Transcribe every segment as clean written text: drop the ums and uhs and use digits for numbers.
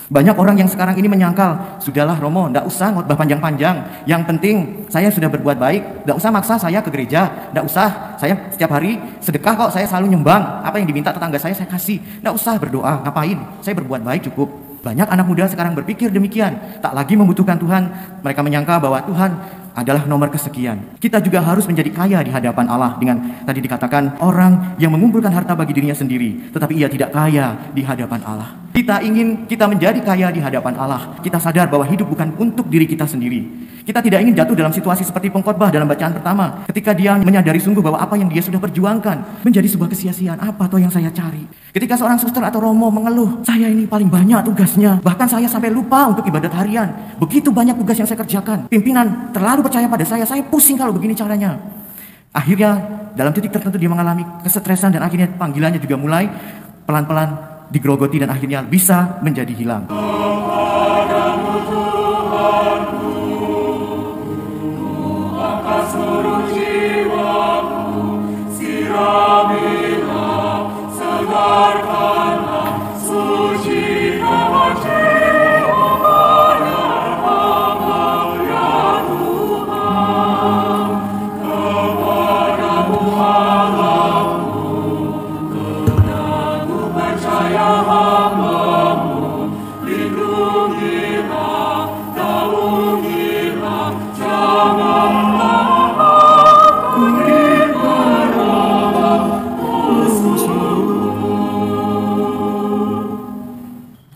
Banyak orang yang sekarang ini menyangkal, sudahlah Romo, tidak usah khotbah panjang-panjang. Yang penting saya sudah berbuat baik, tidak usah maksa saya ke gereja, tidak usah saya setiap hari sedekah kok, saya selalu nyumbang. Apa yang diminta tetangga saya kasih. Tidak usah berdoa, ngapain? Saya berbuat baik cukup. Banyak anak muda sekarang berpikir demikian, tak lagi membutuhkan Tuhan. Mereka menyangka bahwa Tuhan adalah nomor kesekian. Kita juga harus menjadi kaya di hadapan Allah dengan tadi dikatakan orang yang mengumpulkan harta bagi dirinya sendiri, tetapi ia tidak kaya di hadapan Allah. Kita ingin kita menjadi kaya di hadapan Allah. Kita sadar bahwa hidup bukan untuk diri kita sendiri. Kita tidak ingin jatuh dalam situasi seperti pengkhotbah dalam bacaan pertama, ketika dia menyadari sungguh bahwa apa yang dia sudah perjuangkan menjadi sebuah kesia-siaan. Apa toh yang saya cari? Ketika seorang suster atau romo mengeluh, saya ini paling banyak tugasnya, bahkan saya sampai lupa untuk ibadat harian. Begitu banyak tugas yang saya kerjakan. Pimpinan terlalu percaya pada saya pusing kalau begini caranya. Akhirnya dalam titik tertentu dia mengalami kesetresan dan akhirnya panggilannya juga mulai pelan-pelan digerogoti dan akhirnya bisa menjadi hilang.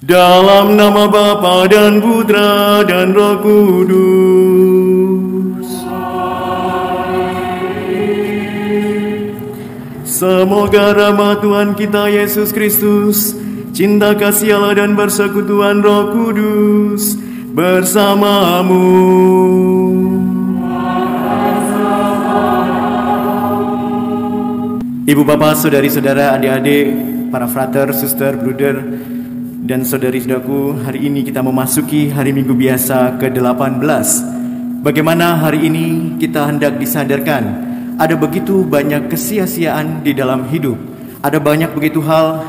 Dalam nama Bapa dan Putra dan Roh Kudus. Semoga rahmat Tuhan kita Yesus Kristus, cinta kasih Allah dan persekutuan Roh Kudus bersamamu. Ibu bapak, saudari-saudara, adik-adik, para frater, suster, bruder, dan saudari-saudaraku, hari ini kita memasuki hari Minggu biasa ke-18. Bagaimana hari ini kita hendak disadarkan, ada begitu banyak kesia-siaan di dalam hidup. Ada banyak begitu hal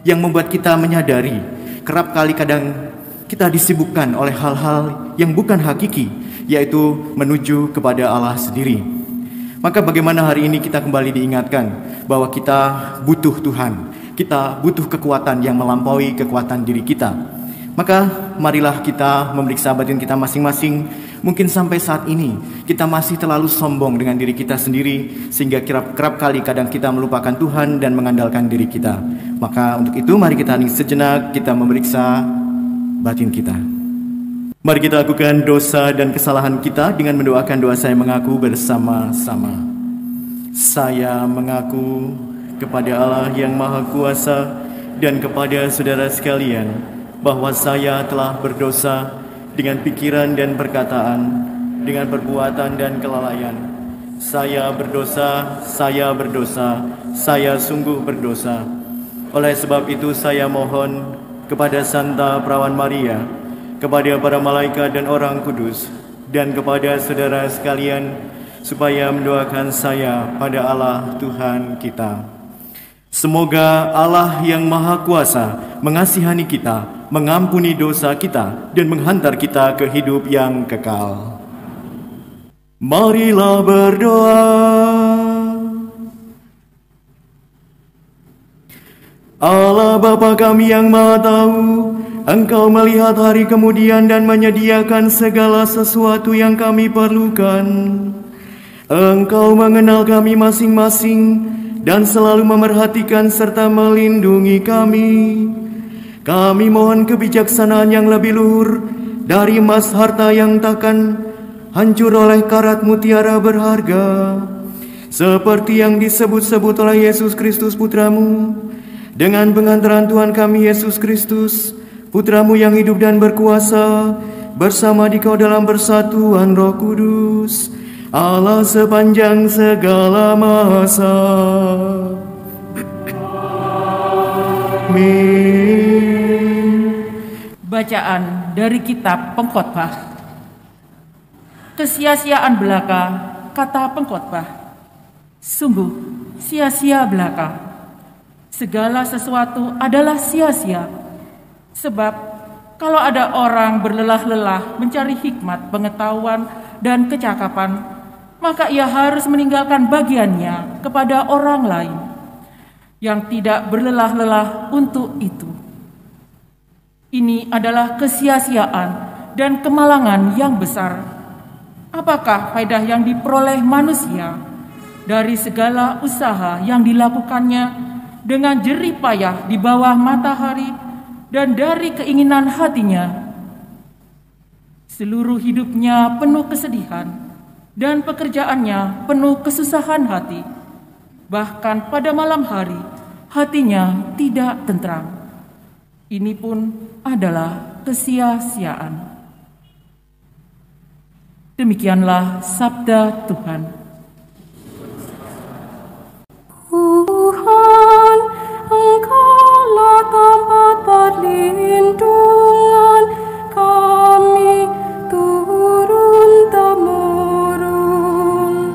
yang membuat kita menyadari, kerap kali kadang kita disibukkan oleh hal-hal yang bukan hakiki, yaitu menuju kepada Allah sendiri. Maka bagaimana hari ini kita kembali diingatkan bahwa kita butuh Tuhan. Kita butuh kekuatan yang melampaui kekuatan diri kita. Maka marilah kita memeriksa batin kita masing-masing. Mungkin sampai saat ini kita masih terlalu sombong dengan diri kita sendiri, sehingga kerap kali kadang kita melupakan Tuhan dan mengandalkan diri kita. Maka untuk itu mari kita hening sejenak, kita memeriksa batin kita. Mari kita lakukan dosa dan kesalahan kita dengan mendoakan doa saya mengaku bersama-sama. Saya mengaku kepada Allah yang Maha Kuasa dan kepada saudara sekalian bahwa saya telah berdosa dengan pikiran dan perkataan, dengan perbuatan dan kelalaian. Saya berdosa, saya sungguh berdosa. Oleh sebab itu saya mohon kepada Santa Perawan Maria, kepada para malaikat dan orang kudus, dan kepada saudara sekalian, supaya mendoakan saya pada Allah Tuhan kita. Semoga Allah yang Maha Kuasa mengasihani kita, mengampuni dosa kita, dan menghantar kita ke hidup yang kekal. Marilah berdoa. Allah Bapa kami yang Maha Tahu, Engkau melihat hari kemudian dan menyediakan segala sesuatu yang kami perlukan. Engkau mengenal kami masing-masing dan selalu memerhatikan serta melindungi kami. Kami mohon kebijaksanaan yang lebih luhur dari emas harta yang takkan hancur oleh karat mutiara berharga, seperti yang disebut-sebut oleh Yesus Kristus Putramu. Dengan pengantaran Tuhan kami Yesus Kristus, Putramu yang hidup dan berkuasa, bersama Dikau dalam persatuan Roh Kudus, Allah sepanjang segala masa. Amin. Bacaan dari kitab Pengkhotbah. Kesia-siaan belaka, kata pengkhotbah. Sungguh sia-sia belaka. Segala sesuatu adalah sia-sia, sebab Kalau ada orang berlelah-lelah mencari hikmat, pengetahuan, dan kecakapan, maka ia harus meninggalkan bagiannya kepada orang lain yang tidak berlelah-lelah untuk itu. Ini adalah kesia-siaan dan kemalangan yang besar. Apakah faedah yang diperoleh manusia dari segala usaha yang dilakukannya dengan jerih payah di bawah matahari dan dari keinginan hatinya? Seluruh hidupnya penuh kesedihan dan pekerjaannya penuh kesusahan hati. Bahkan pada malam hari hatinya tidak tentram. Ini pun adalah kesia-siaan. Demikianlah sabda Tuhan. Tuhan, Engkaulah tempat perlindungan kami turun-temurun.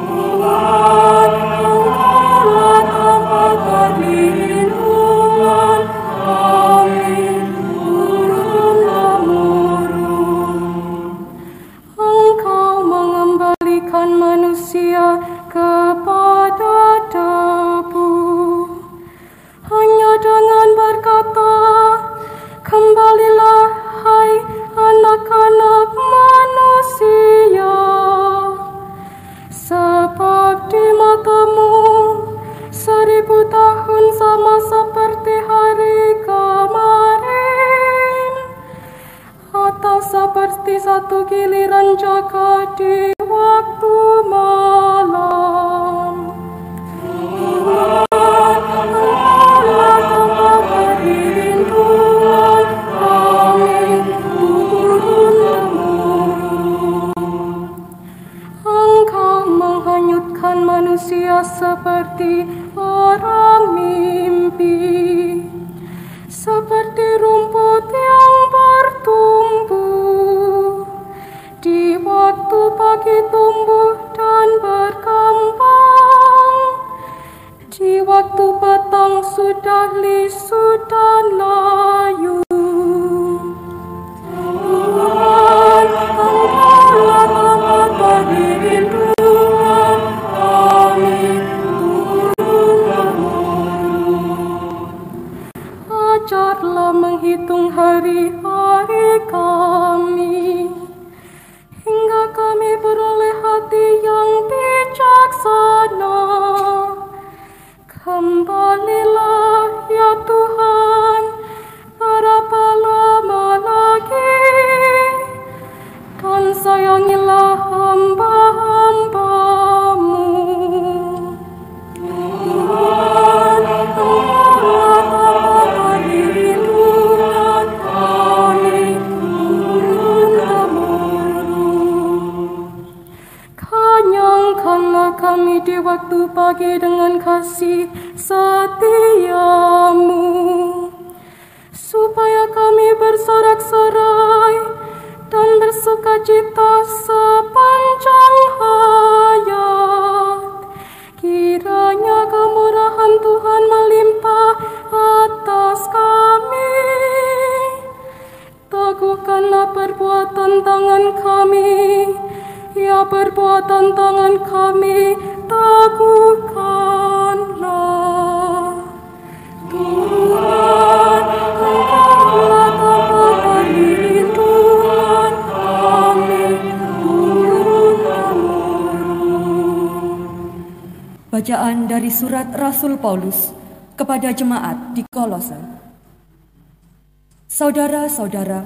Tuhan, Engkaulah tempat perlindungan kami turun-temurun. Engkau mengembalikan manusia kepada debu. Hanya dengan berkata, kembalilah hai anak-anak manusia. Sebab di matamu 1000 tahun sama seperti hari kemarin, atau seperti satu giliran jaga di waktu malam. Tuhan, Engkaulah tempat perlindungan kami turun-temurun. Engkau menghanyutkan manusia seperti orang mimpi, seperti rumput yang bertumbuh. Di waktu pagi tumbuh dan berkembang, di waktu petang sudah lisu dan layu. Tuhan, Engkaulah tempat perlindungan kami turun-temurun. Ajarlah menghitung hari-hari kami, hingga kami beroleh hati yang bijaksana. Kembalilah ya Tuhan, berapa lama lagi, dan sayangilah hamba-hamba-Mu. Tuhan, Engkaulah tempat perlindungan kami turun-temurun. Kenyangkanlah kami di waktu pagi dengan kasih setia-Mu, supaya kami bersorak-sorai dan bersukacita sepanjang hayat. Kiranya kemurahan Tuhan melimpah atas kami. Teguhkanlah perbuatan tangan kami, ya perbuatan tangan kami, teguhkanlah. Tuhan, Engkaulah tempat perlindungan kami turun-temurun. Bacaan dari surat Rasul Paulus kepada jemaat di Kolose. Saudara-saudara,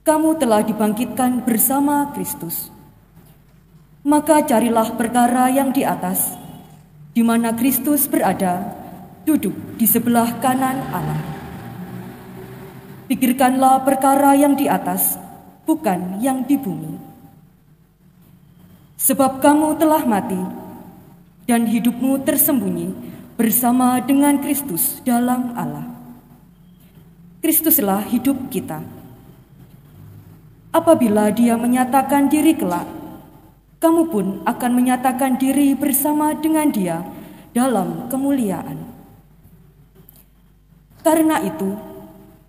kamu telah dibangkitkan bersama Kristus. Maka carilah perkara yang di atas, di mana Kristus berada, duduk di sebelah kanan Allah. Pikirkanlah perkara yang di atas, bukan yang di bumi. Sebab kamu telah mati, dan hidupmu tersembunyi bersama dengan Kristus dalam Allah. Kristuslah hidup kita. Apabila Dia menyatakan diri kelak, kamu pun akan menyatakan diri bersama dengan Dia dalam kemuliaan. Karena itu,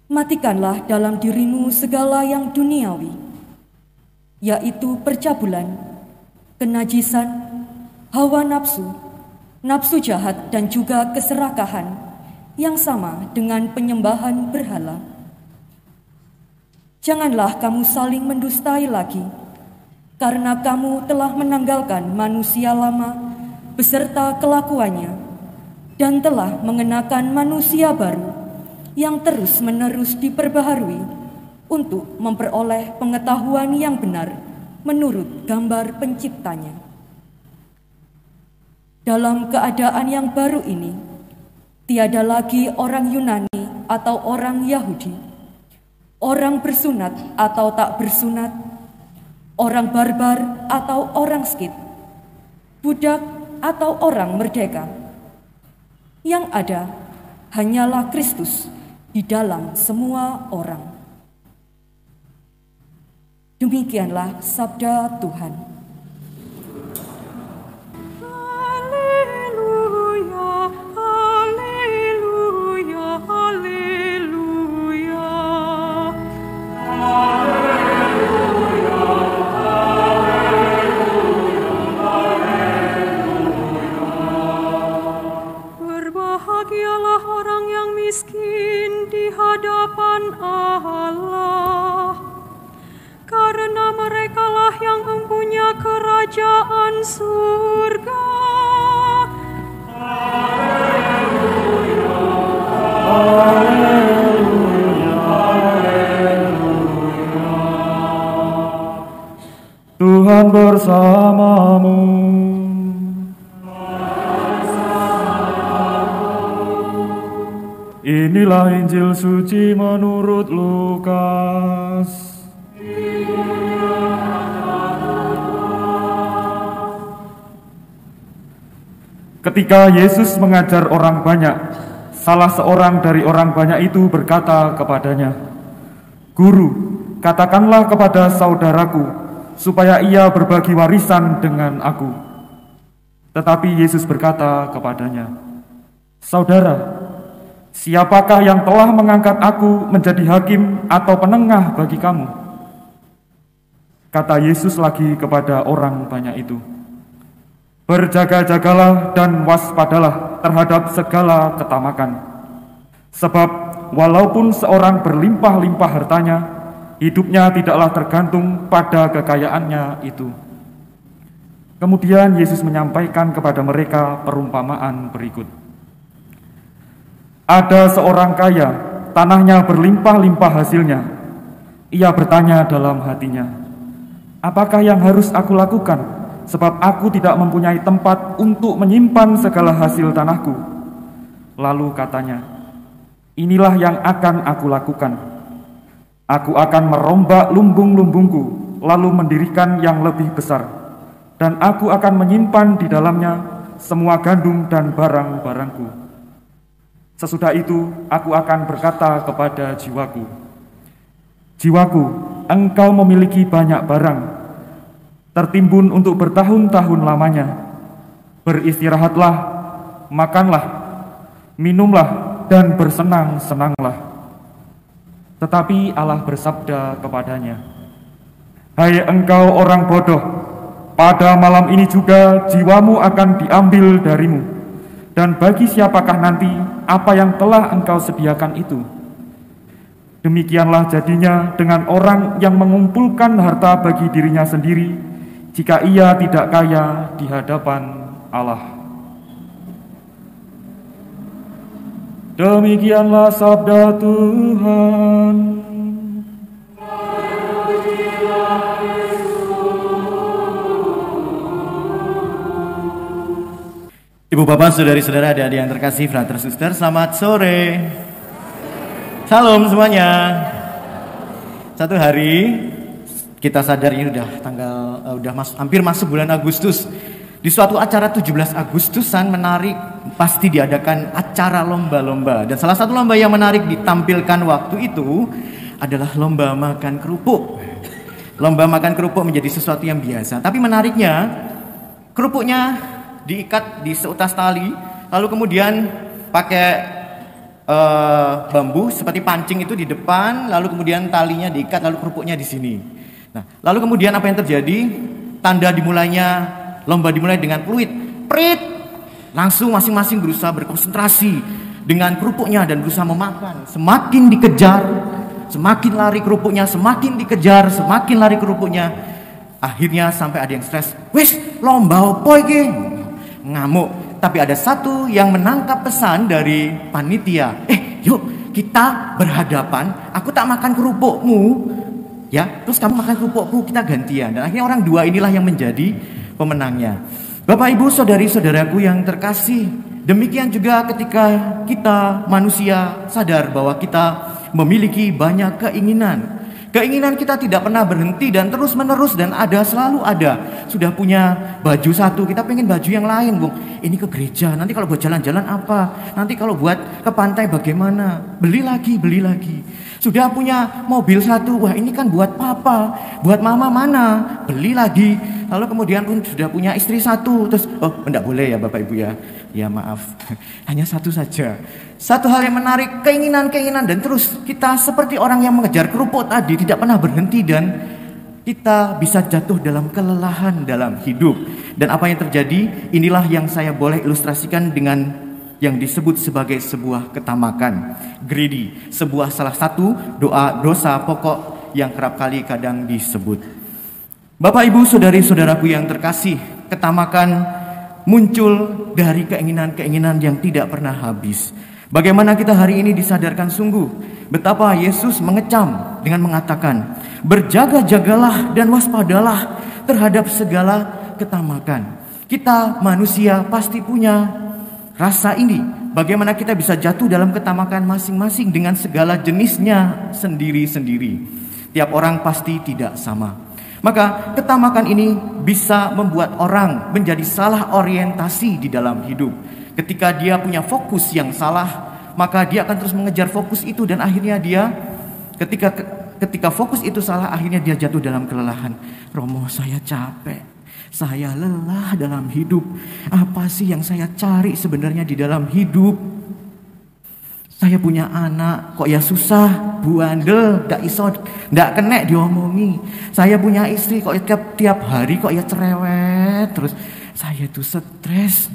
Matikanlah dalam dirimu segala yang duniawi, yaitu percabulan, kenajisan, hawa nafsu, nafsu jahat, dan juga keserakahan yang sama dengan penyembahan berhala. Janganlah kamu saling mendustai lagi, karena kamu telah menanggalkan manusia lama beserta kelakuannya dan telah mengenakan manusia baru yang terus-menerus diperbaharui untuk memperoleh pengetahuan yang benar menurut gambar penciptanya. Dalam keadaan yang baru ini, tiada lagi orang Yunani atau orang Yahudi, orang bersunat atau tak bersunat, orang barbar atau orang Skit, budak atau orang merdeka. Yang ada hanyalah Kristus di dalam semua orang. Demikianlah sabda Tuhan. Haleluya, haleluya, haleluya. Berbahagialah orang yang miskin di hadapan Allah, karena merekalah yang mempunyai kerajaan surga. Haleluya, haleluya, haleluya. Tuhan bersamamu. Inilah Injil suci menurut Lukas. Ketika Yesus mengajar orang banyak, salah seorang dari orang banyak itu berkata kepadanya, "Guru, katakanlah kepada saudaraku, supaya ia berbagi warisan dengan aku." Tetapi Yesus berkata kepadanya, "Saudara, siapakah yang telah mengangkat aku menjadi hakim atau penengah bagi kamu?" Kata Yesus lagi kepada orang banyak itu, "Berjaga-jagalah dan waspadalah terhadap segala ketamakan. Sebab walaupun seorang berlimpah-limpah hartanya, hidupnya tidaklah tergantung pada kekayaannya itu." Kemudian Yesus menyampaikan kepada mereka perumpamaan berikut. Ada seorang kaya, tanahnya berlimpah-limpah hasilnya. Ia bertanya dalam hatinya, "Apakah yang harus aku lakukan? Sebab aku tidak mempunyai tempat untuk menyimpan segala hasil tanahku." Lalu katanya, "Inilah yang akan aku lakukan. Aku akan merombak lumbung-lumbungku, lalu mendirikan yang lebih besar. Dan aku akan menyimpan di dalamnya semua gandum dan barang-barangku. Sesudah itu, aku akan berkata kepada jiwaku, 'Jiwaku, engkau memiliki banyak barang, tertimbun untuk bertahun-tahun lamanya. Beristirahatlah, makanlah, minumlah, dan bersenang-senanglah.' Tetapi Allah bersabda kepadanya, 'Hai engkau orang bodoh, pada malam ini juga jiwamu akan diambil darimu. Dan bagi siapakah nanti apa yang telah engkau sediakan itu?' Demikianlah jadinya dengan orang yang mengumpulkan harta bagi dirinya sendiri, jika ia tidak kaya di hadapan Allah." Demikianlah sabda Tuhan. Ibu bapak, saudari-saudara, adik-adik yang terkasih, frater suster, selamat sore. Salam semuanya. Satu hari kita sadar ini hampir masuk bulan Agustus. Di suatu acara 17 Agustusan menarik, pasti diadakan acara lomba-lomba. Dan salah satu lomba yang menarik ditampilkan waktu itu adalah lomba makan kerupuk. Lomba makan kerupuk menjadi sesuatu yang biasa. Tapi menariknya, kerupuknya diikat di seutas tali, lalu kemudian pakai bambu seperti pancing itu di depan, lalu kemudian talinya diikat, lalu kerupuknya di sini. Nah, lalu kemudian apa yang terjadi? Tanda dimulainya lomba dimulai dengan peluit, prit. Langsung masing-masing berusaha berkonsentrasi dengan kerupuknya dan berusaha memakan. Semakin dikejar, semakin lari kerupuknya, semakin dikejar, semakin lari kerupuknya. Akhirnya sampai ada yang stres. Wes, lomba opo iki? Ngamuk. Tapi ada satu yang menangkap pesan dari panitia. Yuk kita berhadapan. Aku tak makan kerupukmu, ya. Terus kamu makan kerupukku, kita gantian. Dan akhirnya orang dua inilah yang menjadi pemenangnya. Bapak Ibu saudari-saudaraku yang terkasih, demikian juga ketika kita manusia sadar bahwa kita memiliki banyak keinginan. Keinginan kita tidak pernah berhenti dan terus menerus dan selalu ada. Sudah punya baju satu, kita pengen baju yang lain, Bung. Ini ke gereja, nanti kalau buat jalan-jalan apa? Nanti kalau buat ke pantai bagaimana? Beli lagi. Sudah punya mobil satu, wah ini kan buat papa, buat mama mana? Beli lagi. Lalu kemudian pun sudah punya istri satu, terus enggak boleh ya Bapak Ibu ya. Ya maaf, hanya satu saja. Satu hal yang menarik, keinginan dan terus kita seperti orang yang mengejar kerupuk tadi, tidak pernah berhenti dan kita bisa jatuh dalam kelelahan dalam hidup. Dan apa yang terjadi, inilah yang saya boleh ilustrasikan dengan yang disebut sebagai sebuah ketamakan, greedy, sebuah salah satu dosa pokok yang kerap kali kadang disebut. Bapak Ibu saudari-saudaraku yang terkasih, ketamakan muncul dari keinginan-keinginan yang tidak pernah habis. Bagaimana kita hari ini disadarkan sungguh betapa Yesus mengecam dengan mengatakan, berjaga-jagalah dan waspadalah terhadap segala ketamakan. Kita manusia pasti punya rasa ini. Bagaimana kita bisa jatuh dalam ketamakan masing-masing dengan segala jenisnya sendiri-sendiri. Tiap orang pasti tidak sama. Maka ketamakan ini bisa membuat orang menjadi salah orientasi di dalam hidup. Ketika dia punya fokus yang salah, maka dia akan terus mengejar fokus itu dan akhirnya dia ketika fokus itu salah, akhirnya dia jatuh dalam kelelahan. Romo, saya capek, saya lelah dalam hidup. Apa sih yang saya cari sebenarnya di dalam hidup? Saya punya anak, kok ya susah, buandel, gak iso, gak kena diomongi. Saya punya istri, kok ya tiap hari kok ya cerewet, terus saya itu stres.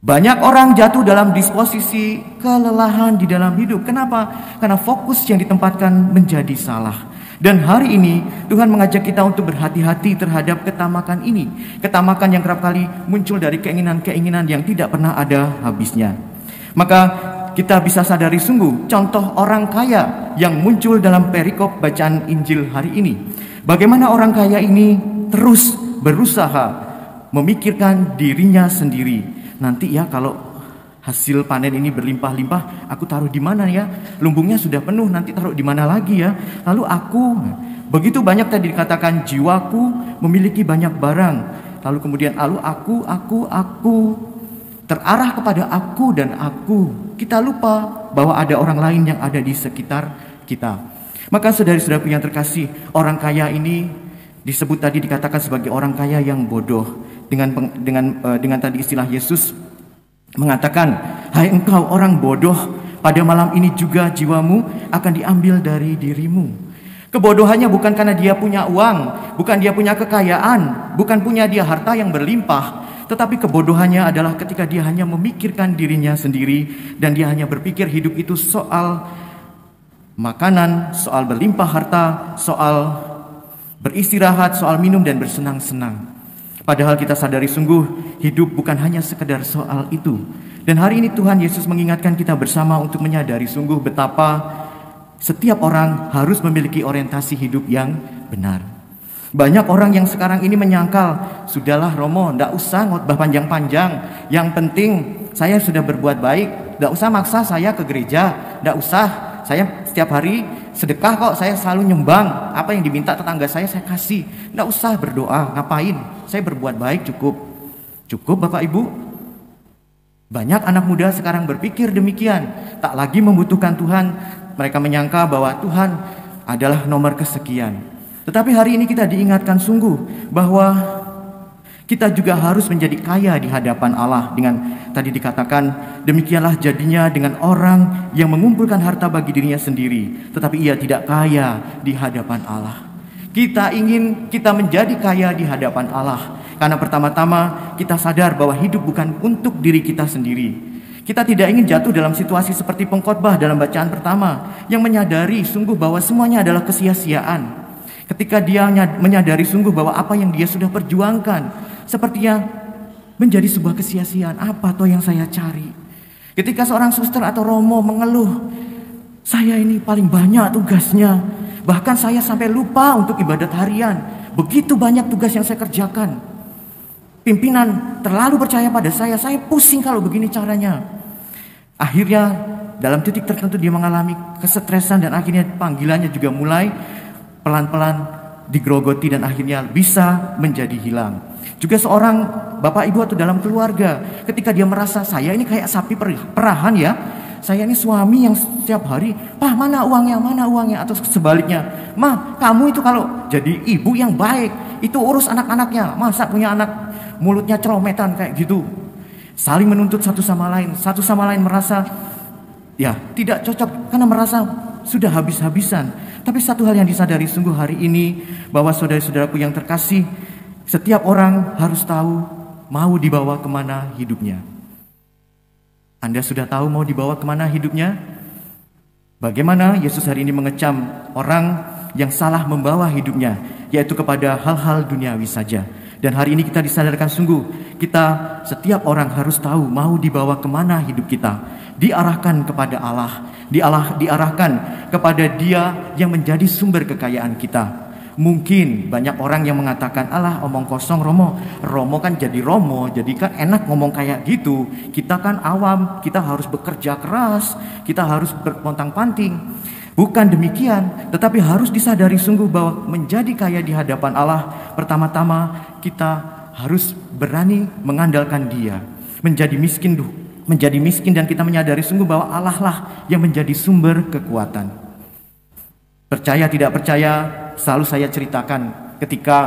Banyak orang jatuh dalam disposisi kelelahan di dalam hidup. Kenapa? Karena fokus yang ditempatkan menjadi salah. Dan hari ini Tuhan mengajak kita untuk berhati-hati terhadap ketamakan ini. Ketamakan yang kerap kali muncul dari keinginan-keinginan yang tidak pernah ada habisnya. Maka kita bisa sadari sungguh contoh orang kaya yang muncul dalam perikop bacaan Injil hari ini. Bagaimana orang kaya ini terus berusaha memikirkan dirinya sendiri. Nanti ya kalau hasil panen ini berlimpah-limpah, aku taruh di mana ya? Lumbungnya sudah penuh, nanti taruh di mana lagi ya? Lalu aku, begitu banyak tadi dikatakan jiwaku memiliki banyak barang. Lalu kemudian aku terarah kepada aku dan aku. Kita lupa bahwa ada orang lain yang ada di sekitar kita. Maka saudari-saudaraku yang terkasih, orang kaya ini disebut tadi dikatakan sebagai orang kaya yang bodoh. Dengan tadi istilah Yesus mengatakan, hai engkau orang bodoh, pada malam ini juga jiwamu akan diambil dari dirimu. Kebodohannya bukan karena dia punya uang, bukan dia punya kekayaan, bukan punya dia harta yang berlimpah. Tetapi kebodohannya adalah ketika dia hanya memikirkan dirinya sendiri dan dia hanya berpikir hidup itu soal makanan, soal berlimpah harta, soal beristirahat, soal minum dan bersenang-senang. Padahal kita sadari sungguh hidup bukan hanya sekedar soal itu. Dan hari ini Tuhan Yesus mengingatkan kita bersama untuk menyadari sungguh betapa setiap orang harus memiliki orientasi hidup yang benar. Banyak orang yang sekarang ini menyangkal, sudahlah Romo, ndak usah ngotbah panjang-panjang. Yang penting saya sudah berbuat baik, ndak usah maksa saya ke gereja, ndak usah saya setiap hari sedekah kok, saya selalu nyumbang. Apa yang diminta tetangga saya kasih. Ndak usah berdoa, ngapain? Saya berbuat baik cukup. Cukup Bapak Ibu? Banyak anak muda sekarang berpikir demikian, tak lagi membutuhkan Tuhan. Mereka menyangka bahwa Tuhan adalah nomor kesekian. Tetapi hari ini kita diingatkan sungguh bahwa Kita juga harus menjadi kaya di hadapan Allah. Dengan tadi dikatakan, demikianlah jadinya dengan orang yang mengumpulkan harta bagi dirinya sendiri, tetapi ia tidak kaya di hadapan Allah. Kita ingin kita menjadi kaya di hadapan Allah, karena pertama-tama kita sadar bahwa hidup bukan untuk diri kita sendiri. Kita tidak ingin jatuh dalam situasi seperti pengkhotbah dalam bacaan pertama, yang menyadari sungguh bahwa semuanya adalah kesia-siaan. Ketika dia menyadari sungguh bahwa apa yang dia sudah perjuangkan sepertinya menjadi sebuah kesia-siaan. Apa toh yang saya cari? Ketika seorang suster atau romo mengeluh, saya ini paling banyak tugasnya, bahkan saya sampai lupa untuk ibadat harian. Begitu banyak tugas yang saya kerjakan. Pimpinan terlalu percaya pada saya pusing kalau begini caranya. Akhirnya dalam titik tertentu dia mengalami kesetresan, dan akhirnya panggilannya juga mulai pelan-pelan digerogoti dan akhirnya bisa menjadi hilang. Juga seorang bapak ibu atau dalam keluarga, ketika dia merasa saya ini kayak sapi perahan ya, saya ini suami yang setiap hari, "Pak, mana uangnya?" Atau sebaliknya, "Ma, kamu itu kalau jadi ibu yang baik, itu urus anak-anaknya, masa punya anak mulutnya celometan kayak gitu." Saling menuntut satu sama lain merasa ya tidak cocok karena merasa sudah habis-habisan. Tapi satu hal yang disadari sungguh hari ini, bahwa saudara-saudaraku yang terkasih, setiap orang harus tahu mau dibawa kemana hidupnya. Anda sudah tahu mau dibawa kemana hidupnya? Bagaimana Yesus hari ini mengecam orang yang salah membawa hidupnya, yaitu kepada hal-hal duniawi saja. Dan hari ini kita disadarkan sungguh, kita setiap orang harus tahu mau dibawa kemana hidup kita. Diarahkan kepada Allah, diarahkan kepada Dia yang menjadi sumber kekayaan kita. Mungkin banyak orang yang mengatakan, "Alah, omong kosong Romo kan jadi Romo, jadi kan enak ngomong kayak gitu. Kita kan awam, kita harus bekerja keras, kita harus berpontang-panting." Bukan demikian, tetapi harus disadari sungguh bahwa menjadi kaya di hadapan Allah, pertama-tama kita harus berani mengandalkan Dia. Menjadi miskin dan kita menyadari sungguh bahwa Allah lah yang menjadi sumber kekuatan. Percaya tidak percaya, selalu saya ceritakan ketika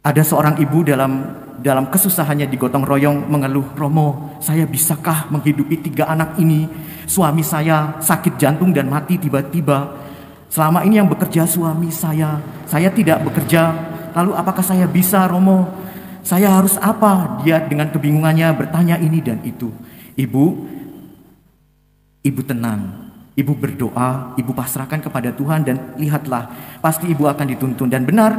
ada seorang ibu dalam kesusahannya digotong royong mengeluh, "Romo, saya bisakah menghidupi 3 anak ini? Suami saya sakit jantung dan mati tiba-tiba. Selama ini yang bekerja suami saya tidak bekerja. Lalu apakah saya bisa, Romo? Saya harus apa?" Dia dengan kebingungannya bertanya ini dan itu. Ibu tenang. Ibu berdoa, ibu pasrahkan kepada Tuhan, dan lihatlah, pasti ibu akan dituntun. Dan benar,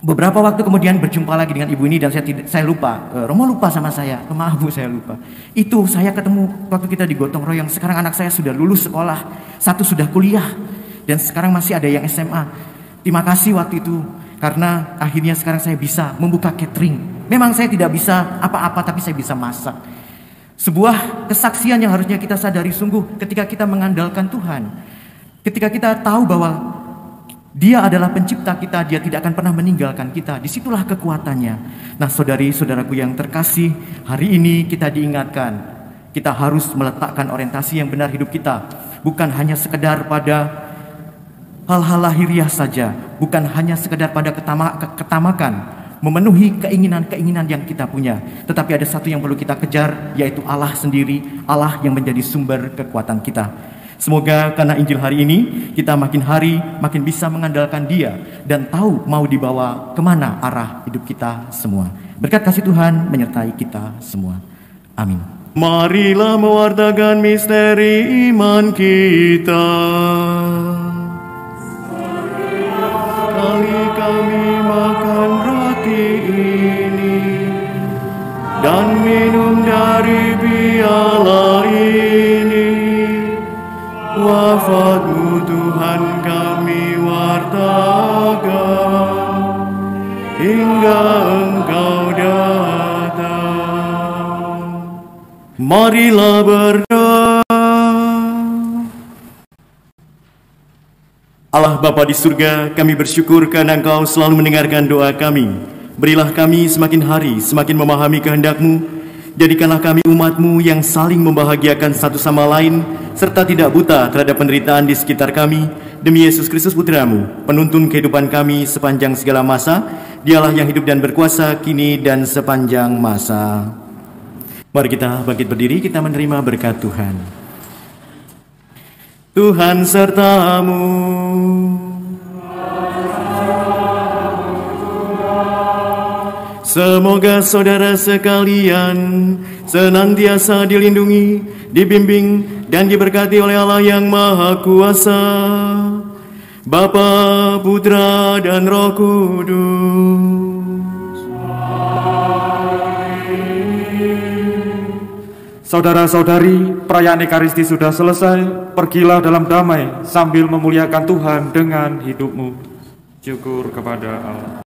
beberapa waktu kemudian berjumpa lagi dengan ibu ini dan saya lupa. Romo lupa sama saya. Maaf Bu, saya lupa. Itu saya ketemu waktu kita digotong royong. Sekarang anak saya sudah lulus sekolah, 1 sudah kuliah, dan sekarang masih ada yang SMA. Terima kasih waktu itu, karena akhirnya sekarang saya bisa membuka catering. Memang saya tidak bisa apa-apa, tapi saya bisa masak. Sebuah kesaksian yang harusnya kita sadari sungguh ketika kita mengandalkan Tuhan. Ketika kita tahu bahwa Dia adalah pencipta kita, Dia tidak akan pernah meninggalkan kita. Disitulah kekuatannya. Nah, saudari-saudaraku yang terkasih, hari ini kita diingatkan, kita harus meletakkan orientasi yang benar hidup kita. Bukan hanya sekedar pada hal-hal lahiriah saja, bukan hanya sekedar pada ketamakan, memenuhi keinginan-keinginan yang kita punya. Tetapi ada satu yang perlu kita kejar, yaitu Allah sendiri, Allah yang menjadi sumber kekuatan kita. Semoga karena Injil hari ini, kita makin hari makin bisa mengandalkan Dia dan tahu mau dibawa kemana arah hidup kita semua. Berkat kasih Tuhan menyertai kita semua. Amin. Marilah mewartakan misteri iman kita. Sekali kami makan roti ini dan minum dari piala ini, wafat-Mu Tuhan kami wartakan hingga Engkau datang. Marilah berdoa. Allah Bapa di surga, kami bersyukur karena Engkau selalu mendengarkan doa kami. Berilah kami semakin hari semakin memahami kehendak-Mu. Jadikanlah kami umat-Mu yang saling membahagiakan satu sama lain, serta tidak buta terhadap penderitaan di sekitar kami. Demi Yesus Kristus Putra-Mu, penuntun kehidupan kami sepanjang segala masa, Dialah yang hidup dan berkuasa kini dan sepanjang masa. Mari kita bangkit berdiri, kita menerima berkat Tuhan. Tuhan sertamu. Semoga saudara sekalian senantiasa dilindungi, dibimbing, dan diberkati oleh Allah yang Maha Kuasa, Bapa, Putra, dan Roh Kudus. Saudara-saudari, perayaan Ekaristi sudah selesai. Pergilah dalam damai sambil memuliakan Tuhan dengan hidupmu. Syukur kepada Allah.